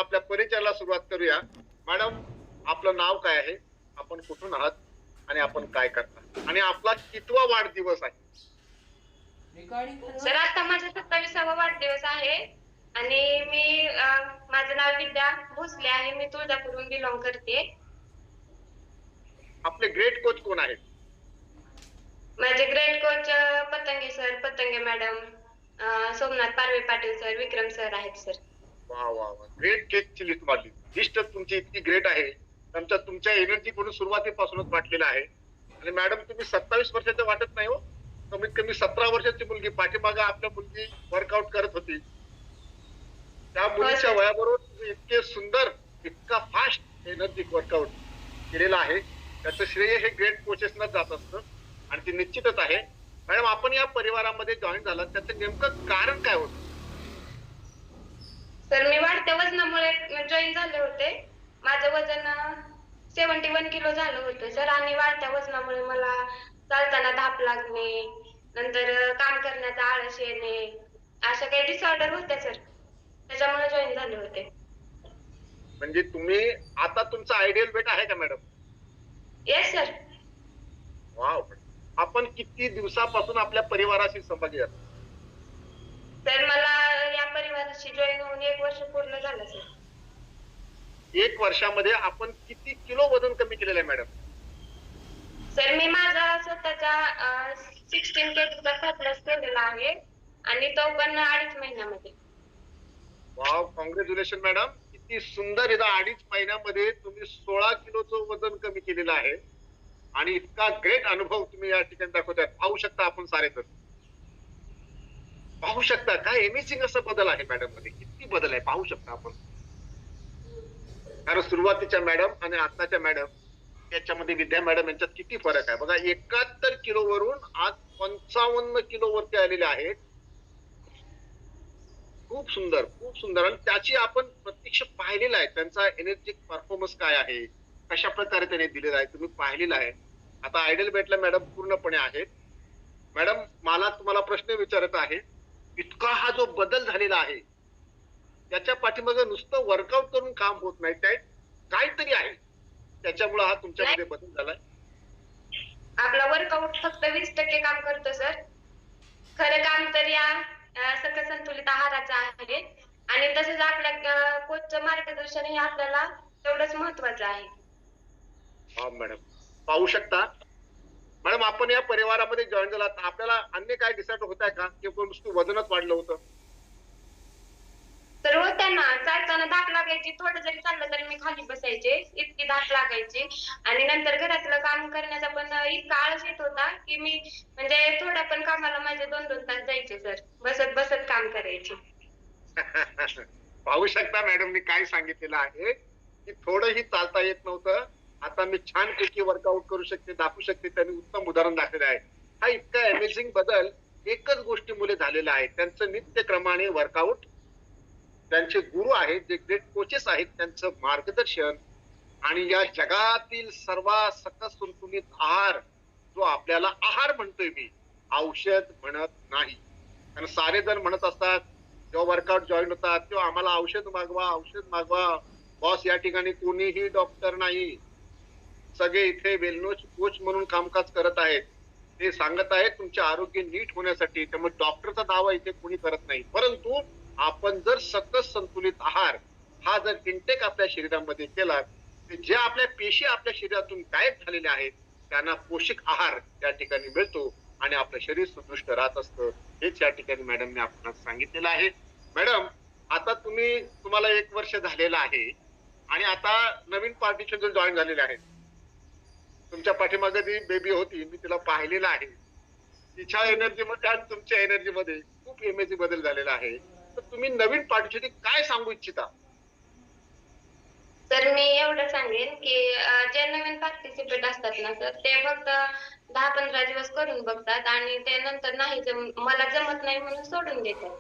आपल्या परिचयाला सुरुवात करूया. मॅडम, आपलं नाव काय आहे, आपण कुठून आहात आणि आपण काय करता आणि आपला कितवा वाढदिवस आहे? सर आता माझा 27वा वाढदिवस आहे आणि माझं नाव विद्या भोसले आहे. मी तुळजापूरहून बिलॉंग करते. आपले ग्रेट कोच कोण आहेत? माझे great coach Patange sir, Patange madam, Somnath Parve Patil sir, Vikram sir आहेत सर. वा वा वा, ग्रेट केकची लिस्ट वाढली. लिस्ट तुमची इतकी ग्रेट आहे, तुमच्या एनर्जी कडून सुरुवातीपासूनच वाटलेला आहे. आणि मॅडम, तुम्ही 27 वर्षाचे वाटत नाही हो. कमीत कमी 17 वर्षाची मुलगी, पाठीमागे आपल्या मुलगी वर्कआउट करत होती, त्या हो मुलीच्या सर. वयाबरोबर तुम्ही इतके सुंदर, इतका फास्ट एनर्जी वर्कआउट केलेला आहे. त्याचं श्रेय हे ग्रेट कोचेसनाच जात असतं आणि ते निश्चितच आहे. मॅडम, आपण या परिवारामध्ये जॉईन झाला, त्याचं नेमकं कारण काय होतं? सर मी वाढत्या वजनामुळे जॉईन झाले होते. माझं वजन 71 किलो झालं होतं सर आणि वाढत्या वजनामुळे मला चालताना धाप लागणे, नंतर काम करण्याचा आळस येणे, अशा काही डिसऑर्डर होत्या सर. त्याच्यामुळे जॉईन झाले होते. म्हणजे तुम्ही आता तुमचा आयडियल वेट आहे का मॅडम? Yes sir. वाव. आपण किती दिवसापासून आपल्या परिवाराशी संबंधित आहात? तर मला या परिवाराशी जॉईन होऊन 1 वर्ष पूर्ण झालं सर. 1 वर्षामध्ये आपण किती किलो वजन कमी केलेलं आहे मॅडम? सर मी माझा स्वतःचा 16 केजीचा फॅट लॉस केलेला आहे आणि तो पण 2.5 महिन्यामध्ये. Wow, congratulation madam. किती सुंदर. 2.5 महिन्यामध्ये तुम्ही 16 किलोचं वजन कमी केलेलं आहे आणि इतका ग्रेट अनुभव तुम्ही या ठिकाणी दाखवताय. पाहू शकता आपण सारे जण. पाहू शकता काय अमेझिंग असं बदल आहे मॅडम मध्ये. किती बदल आहे पाहू शकता आपण. कारण सुरुवातीच्या मॅडम आणि आताच्या मॅडम याच्यामध्ये, विद्या मॅडम यांच्यात किती फरक आहे बघा. 71 किलो वरून आज 55 किलो वरती आलेले आहेत. खूप सुंदर, खूप सुंदर. आणि त्याची आपण प्रत्यक्ष पाहिलेला आहे. त्यांचा एनर्जी परफॉर्मन्स काय आहे, कशा प्रकारे त्याने दिलेला आहे, तुम्ही पाहिलेला आहे. आता आयडियल भेटला मॅडम पूर्णपणे आहेत. मॅडम, मला तुम्हाला प्रश्न विचारत आहे, इतका हा जो बदल झालेला आहे, त्याच्या पाठीमागे नुसतं वर्कआउट करून काम होत नाही, त्यात काहीतरी आहे, त्याच्यामुळे हा नाही, तुमच्यामध्ये बदल झालाय. आपला वर्कआउट फक्त 20% काम करतो सर. खरं काम तर या सकस संतुलित आहाराचं आहे आणि तसंच आपल्या कोचचं मार्गदर्शन हे आपल्याला तेवढंच महत्वाचं आहे. हा मॅडम, पाहू शकता. मॅडम, आपण या परिवारामध्ये जॉईन झाला, आपल्याला अन्य काय डिसाईड होत आहे का, की नुसतं वजनच वाढलं होतं? तर होत्या ना, चालताना धाप लागायची, थोडं जरी चाललं तरी मी खाली बसायचे, इतकी धाप लागायची. आणि नंतर घरातलं काम करण्याचा पण इतका आळस येत होता की मी म्हणजे थोड्या पण कामाला माझे 2-2 तास जायचे सर, बसत बसत काम करायचे. पाहू शकता मॅडमनी काय सांगितलेलं आहे, की थोडंही चालता येत नव्हतं. आता मी छानपैकी वर्कआउट करू शकते, दाखवू शकते. त्यांनी उत्तम उदाहरण दाखवलं आहे. हा इतका अमेझिंग बदल एकच गोष्टीमुळे झालेला आहे, त्यांचं नित्यक्रमाने वर्कआउट, त्यांचे गुरु आहेत जे ग्रेट कोचेस आहेत, त्यांचं मार्गदर्शन आणि या जगातील सर्वात सकस संतुलित आहार, जो आपल्याला आहार म्हणतोय मी, औषध म्हणत नाही. कारण सारे जण म्हणत असतात जेव्हा वर्कआउट जॉईन होतात, तेव्हा आम्हाला औषध मागवा, औषध मागवा. बॉस, या ठिकाणी कोणीही डॉक्टर नाही. सगळे इथे वेलनेस कोच म्हणून कामकाज करत आहेत. ते सांगत आहेत तुमचे आरोग्य नीट होण्यासाठी. त्यामुळे डॉक्टरचा दावा इथे कोणी करत नाही. परंतु आपण जर सकस संतुलित आहार हा जर इंटेक आपल्या शरीरामध्ये केला, तर ज्या आपल्या पेशी आपल्या शरीरातून गायब झालेल्या आहेत, त्यांना पोषक आहार त्या ठिकाणी मिळतो आणि आपलं शरीर सुदृढ राहत असतं. हेच या ठिकाणी मॅडमने आपल्याला सांगितलेलं आहे. मॅडम, आता तुम्हाला 1 वर्ष झालेलं आहे आणि आता नवीन पार्टीचे जो जॉईन झालेले आहेत, तुमच्या पाठीमागे जी बेबी होती, मी तिला पाहिलेलं आहे. तिच्या एनर्जी मध्ये आणि तुमच्या एनर्जी मध्ये खूप इमेज बदल झालेला आहे. तर तुम्ही नवीन पार्टीसाठी काय सांगू इच्छिता? तर मी एवढं सांगेन की जे नवीन पार्टिसिपेट असतात ना सर, ते फक्त 10-15 दिवस करून बघतात आणि ते नंतर नाही मला जमत नाही म्हणून सोडून देतात.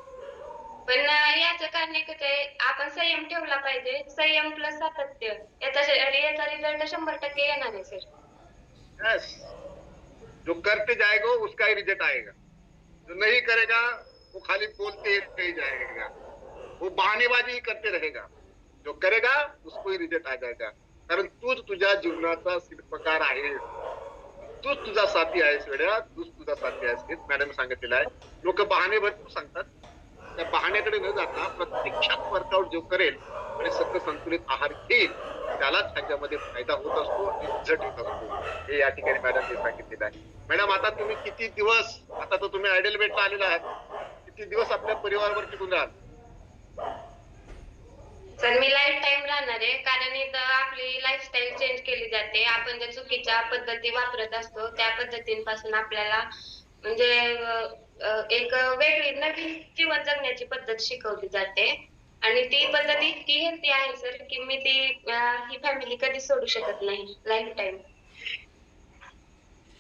पण याचं कारण एकच आहे, आपण संयम ठेवला पाहिजे. संयम प्लस सातत्य याचा रिझल्ट 100% येणार आहे सर. यस. जो करते जाएगा उसका ही रिजल्ट आएगा. जो नहीं करेगा वो खाली बोलते ही रह जाएगा, वो बहानेबाजी ही करते रहेगा. जो करेगा उसको ही रिजल्ट आ जाएगा. कारण तूच तुझ्या जीवनाचा शिल्पकार आहेस. तूच तुझा साथी आहेस वेड्या, तूच तुझा साथी आहेस हे मॅडम सांगितलेलं आहे. लोक बहाणे भरपूर सांगतात. त्या बहाण्याकडे न जाता प्रत्यक्षात वर्कआउट जो करेल आणि सतत संतुलित आहार घेईल त्यालाच ह्याच्यामध्ये फायदा होत असतो आणि रिझल्ट येत असतो. हे या ठिकाणी मॅडमने सांगितलेलं आहे. मॅडम आता तुम्ही किती दिवस, आता तर तुम्ही आयडियल बेडला आलेला आहात, किती दिवस आपल्या परिवारावर टिकून राहाल? सर मी लाईफ टाईम राहणार आहे, कारण इथं आपली लाईफस्टाईल चेंज केली जाते. आपण ज्या चुकीच्या पद्धती वापरत असतो त्या पद्धतींपासून आपल्याला म्हणजे एक वेगळी नवीन जीवन जगण्याची पद्धत शिकवली जाते. आणि ती पद्धत इतकी हेल्दी आहे सर की मी ती ही फॅमिली कधी सोडू शकत नाही लाईफ टाईम.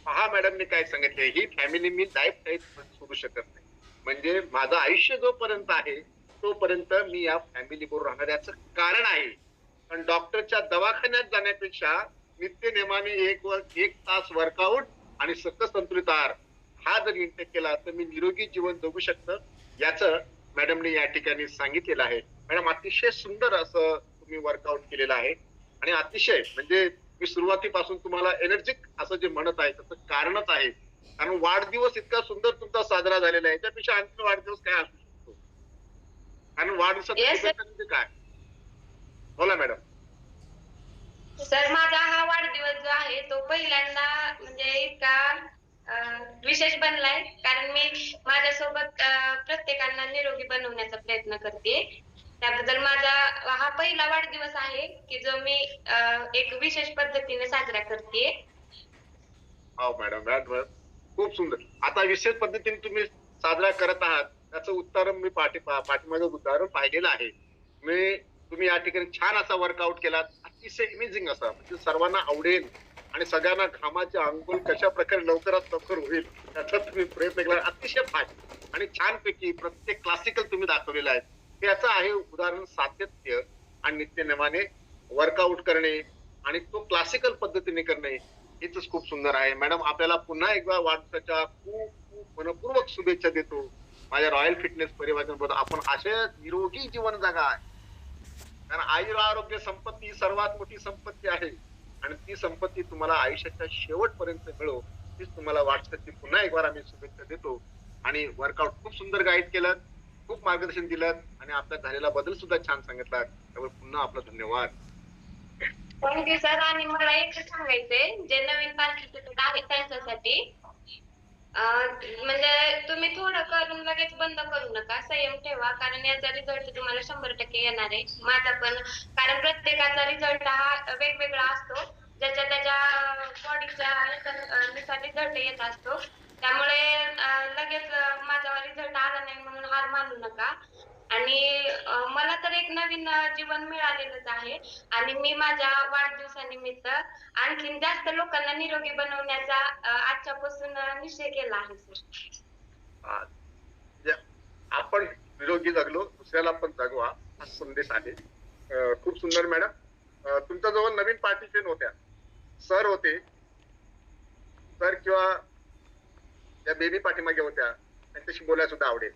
पहा मॅडमने काय सांगितले, ही फॅमिली मी लाईफ टाईम सोडू शकत नाही. म्हणजे माझं आयुष्य जोपर्यंत आहे तोपर्यंत मी या फॅमिली बरोबर राहणार याचं कारण आहे. पण डॉक्टरच्या दवाखान्यात जाण्यापेक्षा नित्यनेमाने एक तास वर्कआउट आणि सतत संतुलित आहार हा जर इंटेक केला तर मी निरोगी जीवन जगू शकतो याचं मॅडमने या ठिकाणी सांगितलेलं आहे. मॅडम अतिशय सुंदर असं तुम्ही वर्कआउट केलेलं आहे आणि अतिशय म्हणजे मी सुरुवातीपासून तुम्हाला एनर्जिक असं जे म्हणत आहे त्याचं कारणच आहे. कारण वाढदिवस इतका सुंदर तुमचा साजरा झालेला आहे त्यापेक्षा आणखी वाढदिवस काय असू शकतो. कारण वाढदिवसाची येस शुभेच्छा म्हणजे काय? बोला मॅडम. सर, माझा हा वाढदिवस जो आहे तो पहिल्यांदा म्हणजे इतका विशेष बनलाय, कारण मी माझ्यासोबत प्रत्येकांना निरोगी बनवण्याचा प्रयत्न करते. त्याबद्दल माझा हा पहिला वाढदिवस आहे की जो मी एक विशेष पद्धतीने साजरा करते. हो मॅडम, मॅडम खूप सुंदर. आता विशेष पद्धतीने तुम्ही साजरा करत आहात त्याचं उत्तर मी पाठीमागे उदाहरण पाहिलेलं आहे. तुम्ही या ठिकाणी छान असा वर्कआउट केलात, अतिशय इमेजिंग असा म्हणजे सर्वांना आवडेल आणि सगळ्यांना घामाचे अंघोळ कशा प्रकारे लवकरात लवकर होईल त्याचा तुम्ही प्रयत्न केला. अतिशय फास्ट आणि छानपैकी प्रत्येक क्लासिकल तुम्ही दाखवलेलं आहे. याचं आहे उदाहरण सातत्य आणि नित्यनेमाने वर्कआउट करणे आणि तो क्लासिकल पद्धतीने करणे हेच खूप सुंदर आहे. मॅडम आपल्याला पुन्हा एकदा वाढदिवसाच्या खूप खूप मनपूर्वक शुभेच्छा देतो. माझ्या रॉयल फिटनेस परिवाराबरोबर आपण असे निरोगी जीवन जगा. कारण आयुर आरोग्य संपत्ती ही सर्वात मोठी संपत्ती आहे आणि ती संपत्ती तुम्हाला आयुष्याच्या शेवटपर्यंत मिळो तीच तुम्हाला वाटतं. पुन्हा एक बार आम्ही शुभेच्छा देतो आणि वर्कआउट खूप सुंदर गाईड केलं, खूप मार्गदर्शन दिलं आणि आपला झालेला बदल सुद्धा छान सांगितला. त्यामुळे पुन्हा आपला धन्यवाद. Thank you sir. आणि मला एक सांगायचंय, जे नवीन पार्टिसिपेंट आहेत त्यांच्यासाठी म्हणजे तुम्ही थोडं करून लगेच बंद करू नका, संयम ठेवा, कारण याचा रिझल्ट तुम्हाला 100% येणार आहे. माझा पण, कारण प्रत्येकाचा रिझल्ट हा वेगवेगळा असतो, ज्याच्या त्याच्या बॉडीच्या नुसार रिझल्ट येत असतो. त्यामुळे लगेच माझा रिझल्ट आला नाही म्हणून हार मानू नका. आणि मला तर एक नवीन जीवन मिळालेलंच आहे आणि मी माझ्या वाढदिवसानिमित्त आणखीन जास्त लोकांना निरोगी बनवण्याचा आजच्यापासून निश्चय केला आहे सर. हा, म्हणजे आपण निरोगी जगलो दुसऱ्याला पण जगवा हा संदेश आहे. खूप सुंदर मॅडम. तुमच्या जवळ नवीन पार्टिसिपेंट होत्या, सर होते, सर किंवा त्या बेबी पाठीमागे होत्या त्यांच्याशी बोलायला सुद्धा आवडेल.